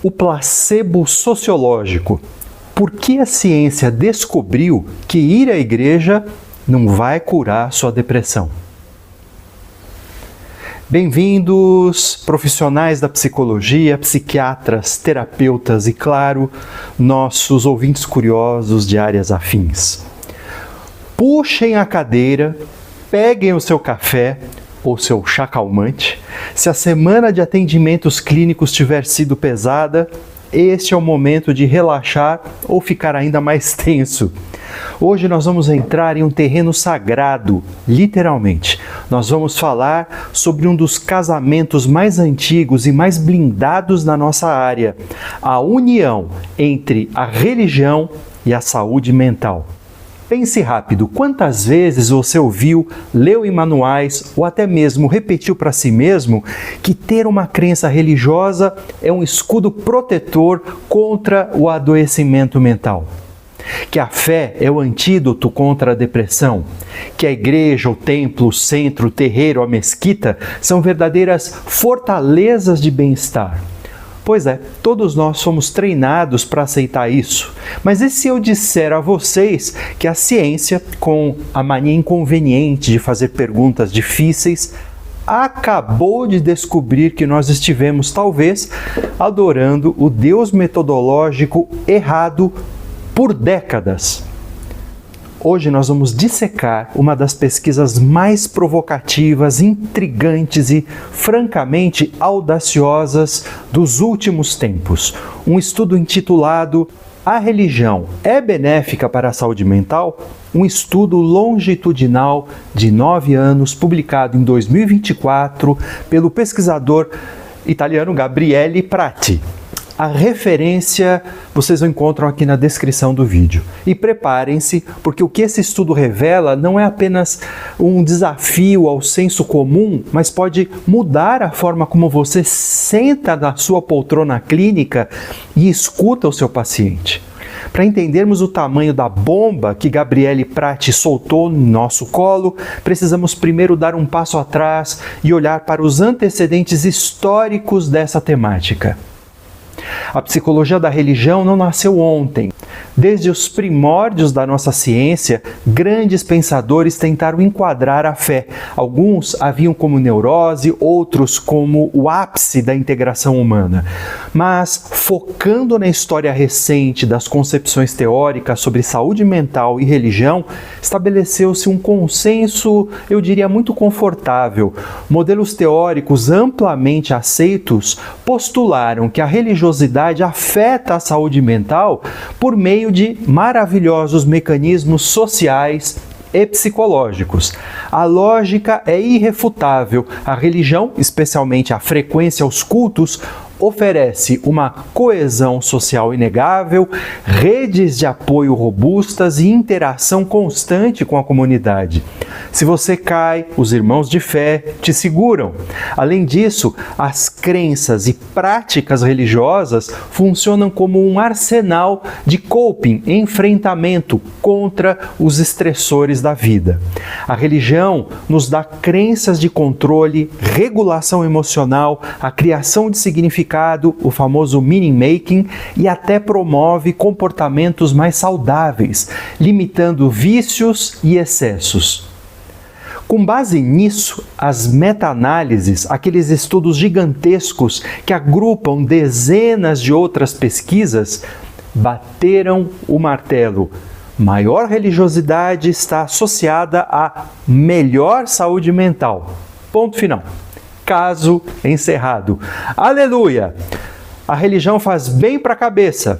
O placebo sociológico. Por que a ciência descobriu que ir à igreja não vai curar sua depressão? Bem-vindos, profissionais da psicologia, psiquiatras, terapeutas e, claro, nossos ouvintes curiosos de áreas afins. Puxem a cadeira, peguem o seu café ou seu chá calmante. Se a semana de atendimentos clínicos tiver sido pesada, este é o momento de relaxar ou ficar ainda mais tenso. Hoje nós vamos entrar em um terreno sagrado, literalmente. Nós vamos falar sobre um dos casamentos mais antigos e mais blindados na nossa área, a união entre a religião e a saúde mental. Pense rápido, quantas vezes você ouviu, leu em manuais ou até mesmo repetiu para si mesmo que ter uma crença religiosa é um escudo protetor contra o adoecimento mental? Que a fé é o antídoto contra a depressão? Que a igreja, o templo, o centro, o terreiro, a mesquita são verdadeiras fortalezas de bem-estar? Pois é, todos nós somos treinados para aceitar isso. Mas e se eu disser a vocês que a ciência, com a mania inconveniente de fazer perguntas difíceis, acabou de descobrir que nós estivemos, talvez, adorando o Deus metodológico errado por décadas? Hoje nós vamos dissecar uma das pesquisas mais provocativas, intrigantes e, francamente, audaciosas dos últimos tempos. Um estudo intitulado A Religião é Benéfica para a Saúde Mental? Um estudo longitudinal de 9 anos, publicado em 2024 pelo pesquisador italiano Gabriele Prati. A referência vocês encontram aqui na descrição do vídeo. E preparem-se, porque o que esse estudo revela não é apenas um desafio ao senso comum, mas pode mudar a forma como você senta na sua poltrona clínica e escuta o seu paciente. Para entendermos o tamanho da bomba que Gabriele Prati soltou no nosso colo, precisamos primeiro dar um passo atrás e olhar para os antecedentes históricos dessa temática. A psicologia da religião não nasceu ontem. Desde os primórdios da nossa ciência, grandes pensadores tentaram enquadrar a fé. Alguns a viam como neurose, outros como o ápice da integração humana. Mas, focando na história recente das concepções teóricas sobre saúde mental e religião, estabeleceu-se um consenso, eu diria, muito confortável. Modelos teóricos amplamente aceitos postularam que a religiosidade afeta a saúde mental por meio de maravilhosos mecanismos sociais e psicológicos. A lógica é irrefutável. A religião, especialmente a frequência aos cultos, oferece uma coesão social inegável, redes de apoio robustas e interação constante com a comunidade. Se você cai, os irmãos de fé te seguram. Além disso, as crenças e práticas religiosas funcionam como um arsenal de coping, enfrentamento contra os estressores da vida. A religião nos dá crenças de controle, regulação emocional, a criação de significado, o famoso meaning-making, e até promove comportamentos mais saudáveis, limitando vícios e excessos. Com base nisso, as meta-análises, aqueles estudos gigantescos que agrupam dezenas de outras pesquisas, bateram o martelo. Maior religiosidade está associada a melhor saúde mental. Ponto final. Caso encerrado. Aleluia! A religião faz bem para a cabeça.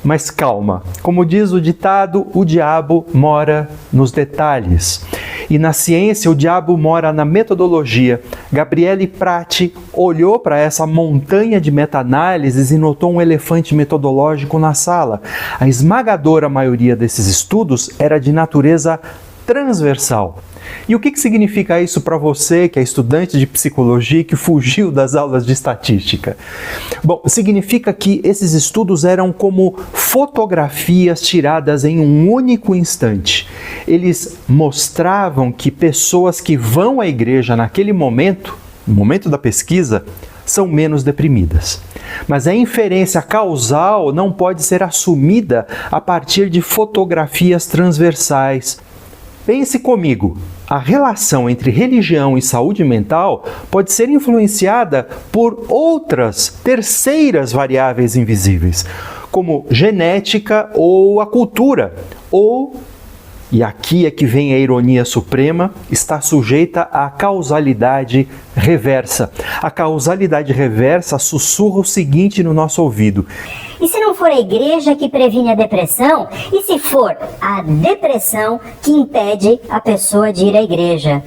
Mas calma, como diz o ditado, o diabo mora nos detalhes. E na ciência, o diabo mora na metodologia. Gabriele Prati olhou para essa montanha de meta-análises e notou um elefante metodológico na sala. A esmagadora maioria desses estudos era de natureza transversal. E o que significa isso para você, que é estudante de psicologia e que fugiu das aulas de estatística? Bom, significa que esses estudos eram como fotografias tiradas em um único instante. Eles mostravam que pessoas que vão à igreja naquele momento, no momento da pesquisa, são menos deprimidas. Mas a inferência causal não pode ser assumida a partir de fotografias transversais. Pense comigo, a relação entre religião e saúde mental pode ser influenciada por outras terceiras variáveis invisíveis, como genética ou a cultura, ou, e aqui é que vem a ironia suprema, está sujeita à causalidade reversa. A causalidade reversa sussurra o seguinte no nosso ouvido: e se não for a igreja que previne a depressão? E se for a depressão que impede a pessoa de ir à igreja?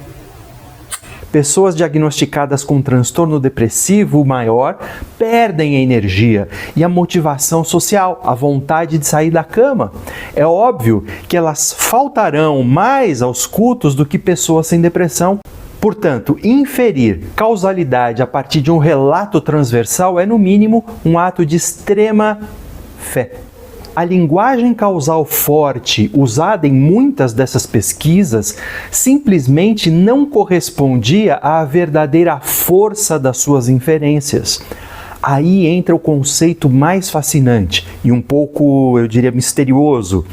Pessoas diagnosticadas com transtorno depressivo maior perdem a energia e a motivação social, a vontade de sair da cama. É óbvio que elas faltarão mais aos cultos do que pessoas sem depressão. Portanto, inferir causalidade a partir de um relato transversal é, no mínimo, um ato de extrema fé. A linguagem causal forte usada em muitas dessas pesquisas simplesmente não correspondia à verdadeira força das suas inferências. Aí entra o conceito mais fascinante e um pouco, eu diria, misterioso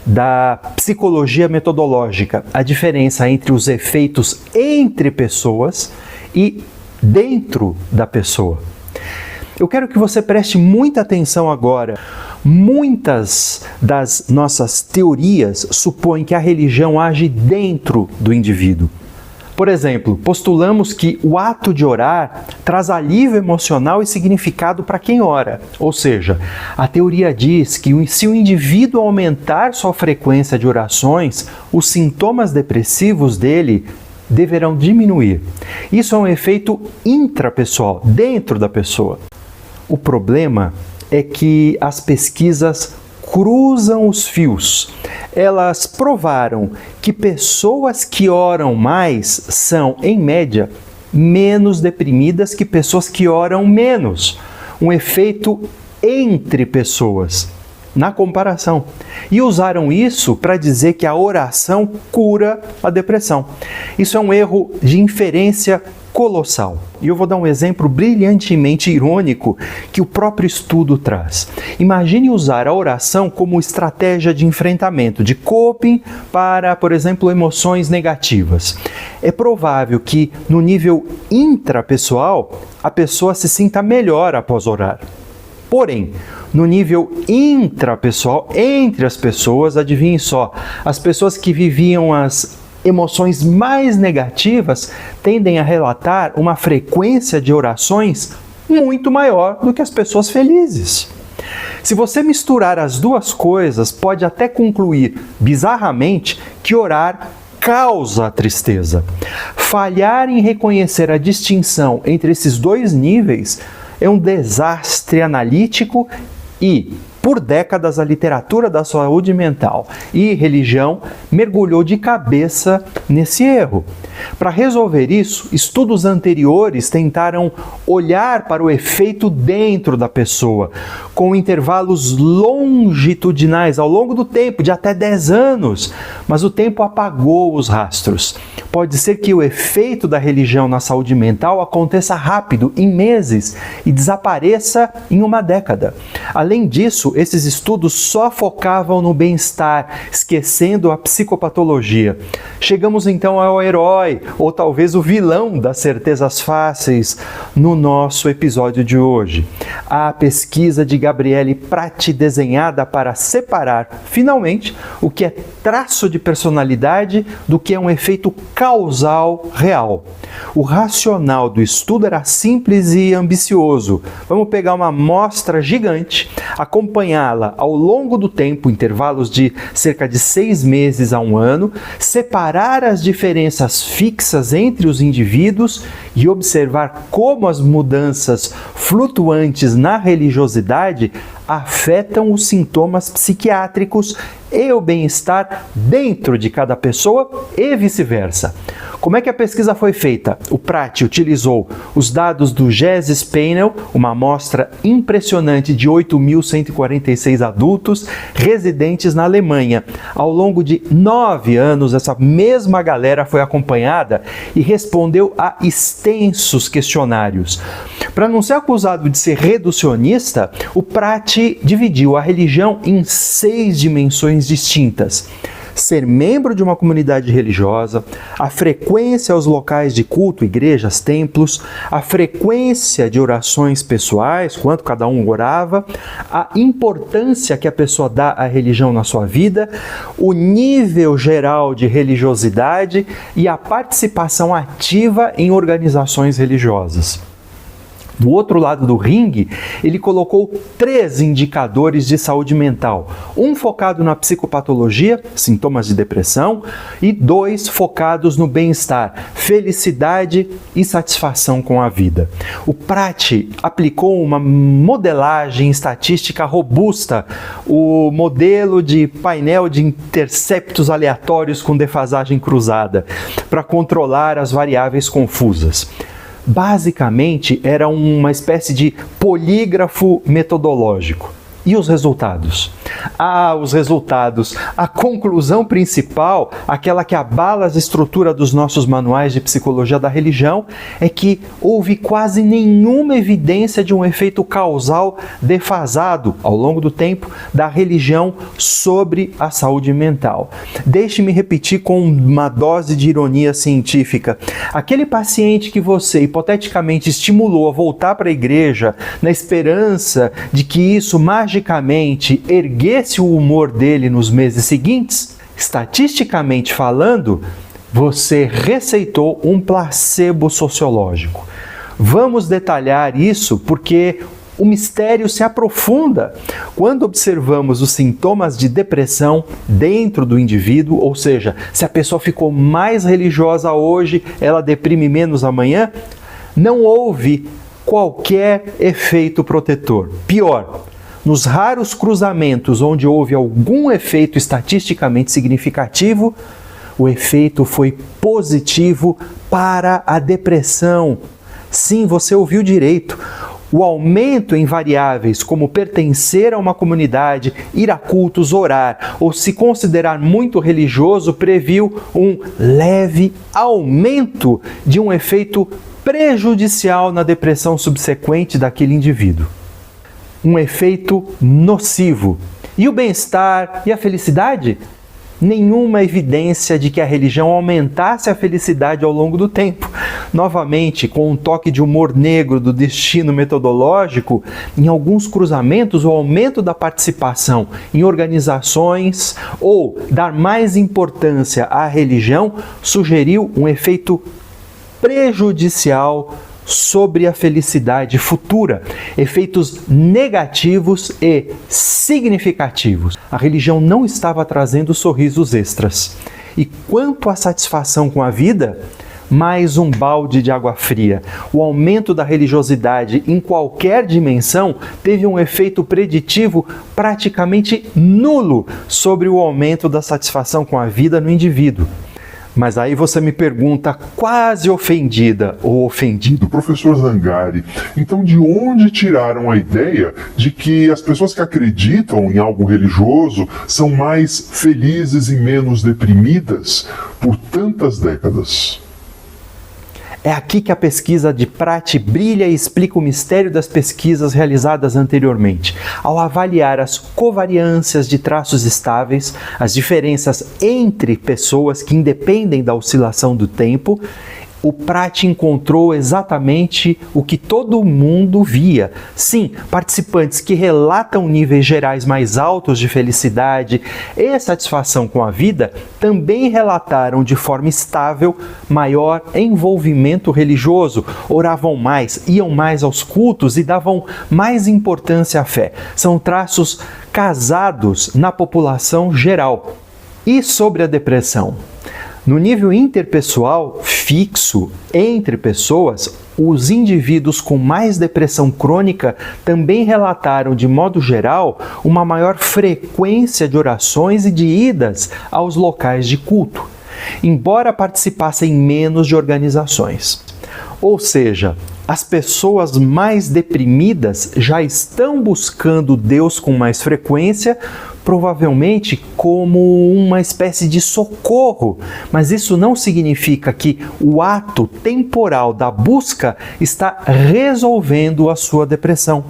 da psicologia metodológica, a diferença entre os efeitos entre pessoas e dentro da pessoa. Eu quero que você preste muita atenção agora. Muitas das nossas teorias supõem que a religião age dentro do indivíduo. Por exemplo, postulamos que o ato de orar traz alívio emocional e significado para quem ora. Ou seja, a teoria diz que se o indivíduo aumentar sua frequência de orações, os sintomas depressivos dele deverão diminuir. Isso é um efeito intrapessoal, dentro da pessoa. O problema é que as pesquisas cruzam os fios. Elas provaram que pessoas que oram mais são, em média, menos deprimidas que pessoas que oram menos. Um efeito entre pessoas, na comparação. E usaram isso para dizer que a oração cura a depressão. Isso é um erro de inferência colossal. E eu vou dar um exemplo brilhantemente irônico que o próprio estudo traz. Imagine usar a oração como estratégia de enfrentamento, de coping para, por exemplo, emoções negativas. É provável que, no nível intrapessoal, a pessoa se sinta melhor após orar. Porém, no nível intrapessoal, entre as pessoas, adivinhe só, as pessoas que viviam as emoções mais negativas tendem a relatar uma frequência de orações muito maior do que as pessoas felizes. Se você misturar as duas coisas, pode até concluir, bizarramente, que orar causa tristeza. Falhar em reconhecer a distinção entre esses dois níveis é um desastre analítico e, por décadas, a literatura da saúde mental e religião mergulhou de cabeça nesse erro. Para resolver isso, estudos anteriores tentaram olhar para o efeito dentro da pessoa, com intervalos longitudinais ao longo do tempo, de até 10 anos, mas o tempo apagou os rastros. Pode ser que o efeito da religião na saúde mental aconteça rápido, em meses, e desapareça em uma década. Além disso, esses estudos só focavam no bem-estar, esquecendo a psicopatologia. Chegamos então ao herói, ou talvez o vilão das certezas fáceis, no nosso episódio de hoje. A pesquisa de Gabriele Prati, desenhada para separar, finalmente, o que é traço de personalidade do que é um efeito causal real. O racional do estudo era simples e ambicioso. Vamos pegar uma amostra gigante, acompanhá-la ao longo do tempo, intervalos de cerca de 6 meses a 1 ano, separar as diferenças fixas entre os indivíduos e observar como as mudanças flutuantes na religiosidade afetam os sintomas psiquiátricos e o bem-estar dentro de cada pessoa e vice-versa. Como é que a pesquisa foi feita? O Prati utilizou os dados do GESIS Panel, uma amostra impressionante de 8.146 adultos residentes na Alemanha. Ao longo de 9 anos, essa mesma galera foi acompanhada e respondeu a extensos questionários. Para não ser acusado de ser reducionista, o Prati dividiu a religião em 6 dimensões distintas: ser membro de uma comunidade religiosa, a frequência aos locais de culto, igrejas, templos, a frequência de orações pessoais, quanto cada um orava, a importância que a pessoa dá à religião na sua vida, o nível geral de religiosidade e a participação ativa em organizações religiosas. Do outro lado do ringue, ele colocou 3 indicadores de saúde mental. Um focado na psicopatologia, sintomas de depressão, e 2 focados no bem-estar, felicidade e satisfação com a vida. O Prati aplicou uma modelagem estatística robusta, o modelo de painel de interceptos aleatórios com defasagem cruzada, para controlar as variáveis confusas. Basicamente, era uma espécie de polígrafo metodológico. E os resultados? Os resultados. A conclusão principal, aquela que abala a estrutura dos nossos manuais de psicologia da religião, é que houve quase nenhuma evidência de um efeito causal defasado ao longo do tempo da religião sobre a saúde mental. Deixe-me repetir com uma dose de ironia científica. Aquele paciente que você hipoteticamente estimulou a voltar para a igreja na esperança de que isso magicamente erguesse o humor dele nos meses seguintes, estatisticamente falando, você receitou um placebo sociológico. Vamos detalhar isso porque o mistério se aprofunda quando observamos os sintomas de depressão dentro do indivíduo, ou seja, se a pessoa ficou mais religiosa hoje, ela deprime menos amanhã. Não houve qualquer efeito protetor. Pior, nos raros cruzamentos onde houve algum efeito estatisticamente significativo, o efeito foi positivo para a depressão. Sim, você ouviu direito. O aumento em variáveis como pertencer a uma comunidade, ir a cultos, orar ou se considerar muito religioso previu um leve aumento de um efeito prejudicial na depressão subsequente daquele indivíduo. Um efeito nocivo. E o bem-estar e a felicidade? Nenhuma evidência de que a religião aumentasse a felicidade ao longo do tempo. Novamente, com um toque de humor negro do destino metodológico, em alguns cruzamentos, o aumento da participação em organizações ou dar mais importância à religião sugeriu um efeito prejudicial sobre a felicidade futura, efeitos negativos e significativos. A religião não estava trazendo sorrisos extras. E quanto à satisfação com a vida, mais um balde de água fria. O aumento da religiosidade em qualquer dimensão teve um efeito preditivo praticamente nulo sobre o aumento da satisfação com a vida no indivíduo. Mas aí você me pergunta, quase ofendida ou ofendido: professor Zangari, então de onde tiraram a ideia de que as pessoas que acreditam em algo religioso são mais felizes e menos deprimidas por tantas décadas? É aqui que a pesquisa de Prati brilha e explica o mistério das pesquisas realizadas anteriormente. Ao avaliar as covariâncias de traços estáveis, as diferenças entre pessoas que independem da oscilação do tempo, o Prati encontrou exatamente o que todo mundo via. Sim, participantes que relatam níveis gerais mais altos de felicidade e satisfação com a vida também relataram de forma estável maior envolvimento religioso, oravam mais, iam mais aos cultos e davam mais importância à fé. São traços casados na população geral. E sobre a depressão? No nível interpessoal fixo entre pessoas, os indivíduos com mais depressão crônica também relataram, de modo geral, uma maior frequência de orações e de idas aos locais de culto, embora participassem menos de organizações. Ou seja, as pessoas mais deprimidas já estão buscando Deus com mais frequência provavelmente como uma espécie de socorro, mas isso não significa que o ato temporal da busca está resolvendo a sua depressão.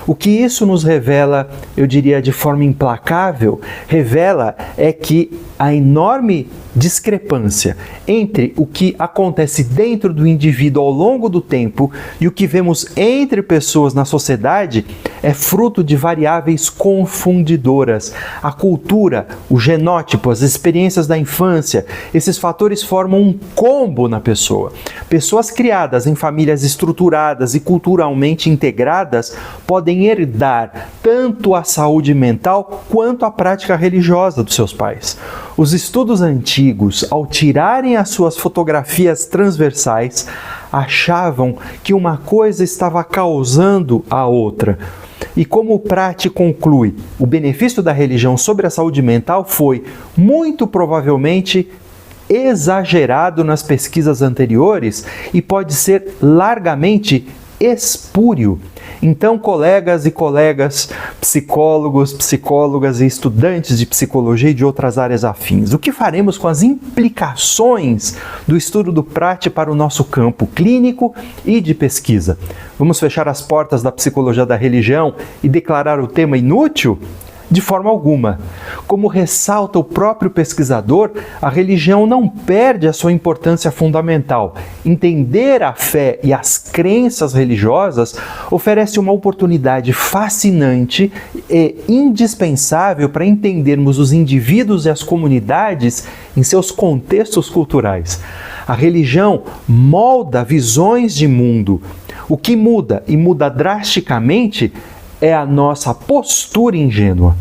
O que isso nos revela, eu diria de forma implacável, revela é que a enorme discrepância entre o que acontece dentro do indivíduo ao longo do tempo e o que vemos entre pessoas na sociedade é fruto de variáveis confundidoras. A cultura, o genótipo, as experiências da infância, esses fatores formam um combo na pessoa. Pessoas criadas em famílias estruturadas e culturalmente integradas podem herdar tanto a saúde mental quanto a prática religiosa dos seus pais. Os estudos antigos, ao tirarem as suas fotografias transversais, achavam que uma coisa estava causando a outra. E como o Pratti conclui, o benefício da religião sobre a saúde mental foi, muito provavelmente, exagerado nas pesquisas anteriores e pode ser largamente espúrio. Então, colegas e colegas, psicólogos, psicólogas e estudantes de psicologia e de outras áreas afins, o que faremos com as implicações do estudo do Pratti para o nosso campo clínico e de pesquisa? Vamos fechar as portas da psicologia da religião e declarar o tema inútil? De forma alguma. Como ressalta o próprio pesquisador, a religião não perde a sua importância fundamental. Entender a fé e as crenças religiosas oferece uma oportunidade fascinante e indispensável para entendermos os indivíduos e as comunidades em seus contextos culturais. A religião molda visões de mundo. O que muda, e muda drasticamente, é a nossa postura ingênua.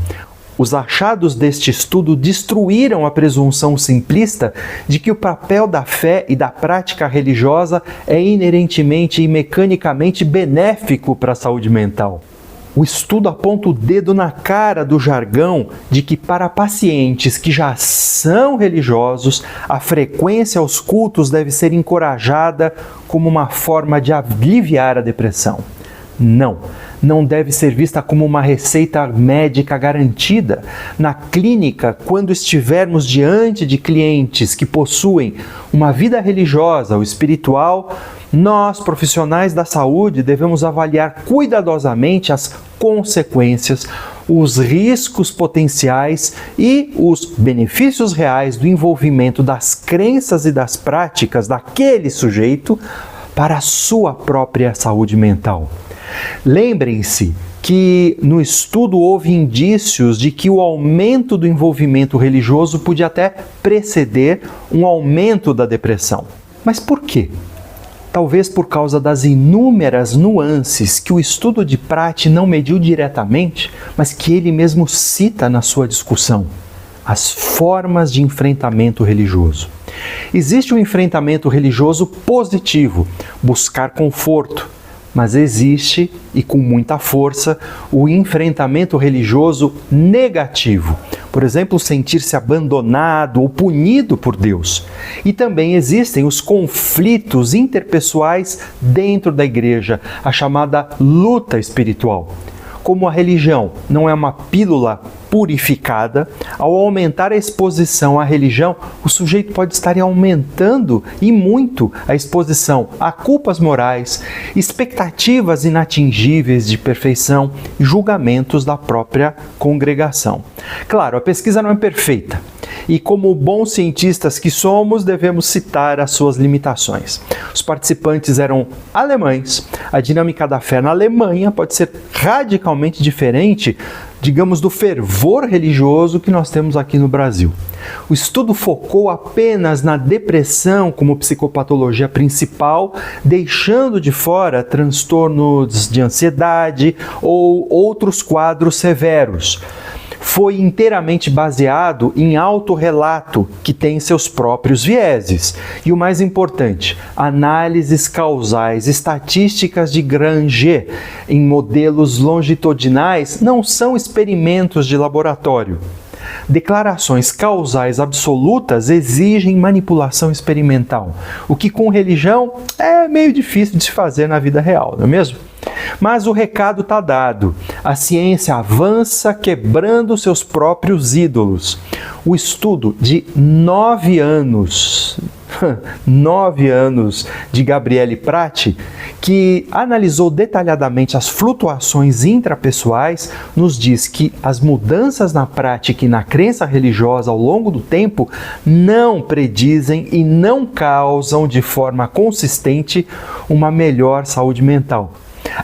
Os achados deste estudo destruíram a presunção simplista de que o papel da fé e da prática religiosa é inerentemente e mecanicamente benéfico para a saúde mental. O estudo aponta o dedo na cara do jargão de que para pacientes que já são religiosos, a frequência aos cultos deve ser encorajada como uma forma de aliviar a depressão. Não deve ser vista como uma receita médica garantida. Na clínica, quando estivermos diante de clientes que possuem uma vida religiosa ou espiritual, nós, profissionais da saúde, devemos avaliar cuidadosamente as consequências, os riscos potenciais e os benefícios reais do envolvimento das crenças e das práticas daquele sujeito para a sua própria saúde mental. Lembrem-se que no estudo houve indícios de que o aumento do envolvimento religioso podia até preceder um aumento da depressão. Mas por quê? Talvez por causa das inúmeras nuances que o estudo de Pratti não mediu diretamente, mas que ele mesmo cita na sua discussão. As formas de enfrentamento religioso. Existe um enfrentamento religioso positivo, buscar conforto. Mas existe, e com muita força, o enfrentamento religioso negativo. Por exemplo, sentir-se abandonado ou punido por Deus. E também existem os conflitos interpessoais dentro da igreja, a chamada luta espiritual. Como a religião não é uma pílula purificada, ao aumentar a exposição à religião, o sujeito pode estar aumentando e muito a exposição a culpas morais, expectativas inatingíveis de perfeição e julgamentos da própria congregação. Claro, a pesquisa não é perfeita. E como bons cientistas que somos, devemos citar as suas limitações. Os participantes eram alemães. A dinâmica da fé na Alemanha pode ser radicalmente diferente, digamos, do fervor religioso que nós temos aqui no Brasil. O estudo focou apenas na depressão como psicopatologia principal, deixando de fora transtornos de ansiedade ou outros quadros severos. Foi inteiramente baseado em autorrelato, que tem seus próprios vieses. E o mais importante, análises causais estatísticas de Granger em modelos longitudinais não são experimentos de laboratório. Declarações causais absolutas exigem manipulação experimental, o que com religião é meio difícil de se fazer na vida real, não é mesmo? Mas o recado está dado. A ciência avança quebrando seus próprios ídolos. O estudo de 9 anos de Gabriele Prati, que analisou detalhadamente as flutuações intrapessoais, nos diz que as mudanças na prática e na crença religiosa ao longo do tempo não predizem e não causam de forma consistente uma melhor saúde mental.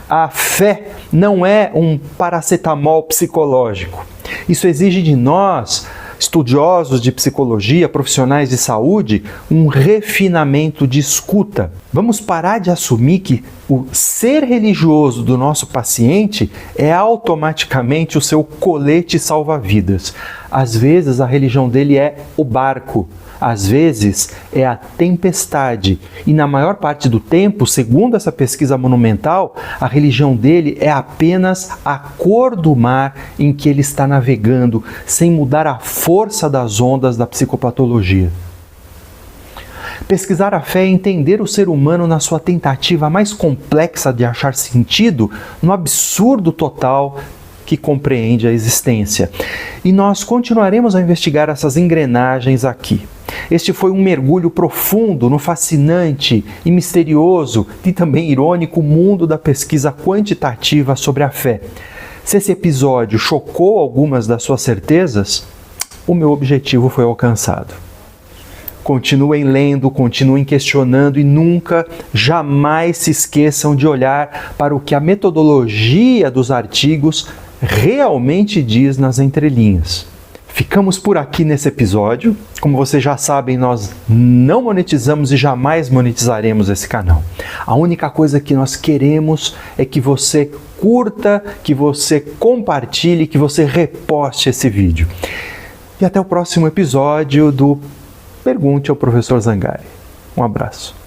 A fé não é um paracetamol psicológico. Isso exige de nós, estudiosos de psicologia, profissionais de saúde, um refinamento de escuta. Vamos parar de assumir que o ser religioso do nosso paciente é automaticamente o seu colete salva-vidas. Às vezes a religião dele é o barco. Às vezes é a tempestade, e na maior parte do tempo, segundo essa pesquisa monumental, a religião dele é apenas a cor do mar em que ele está navegando, sem mudar a força das ondas da psicopatologia. Pesquisar a fé é entender o ser humano na sua tentativa mais complexa de achar sentido no absurdo total que compreende a existência. E nós continuaremos a investigar essas engrenagens aqui. Este foi um mergulho profundo no fascinante e misterioso e também irônico mundo da pesquisa quantitativa sobre a fé. Se esse episódio chocou algumas das suas certezas, o meu objetivo foi alcançado. Continuem lendo, continuem questionando e nunca, jamais se esqueçam de olhar para o que a metodologia dos artigos realmente diz nas entrelinhas. Ficamos por aqui nesse episódio. Como vocês já sabem, nós não monetizamos e jamais monetizaremos esse canal. A única coisa que nós queremos é que você curta, que você compartilhe, que você reposte esse vídeo. E até o próximo episódio do Pergunte ao Professor Zangari. Um abraço.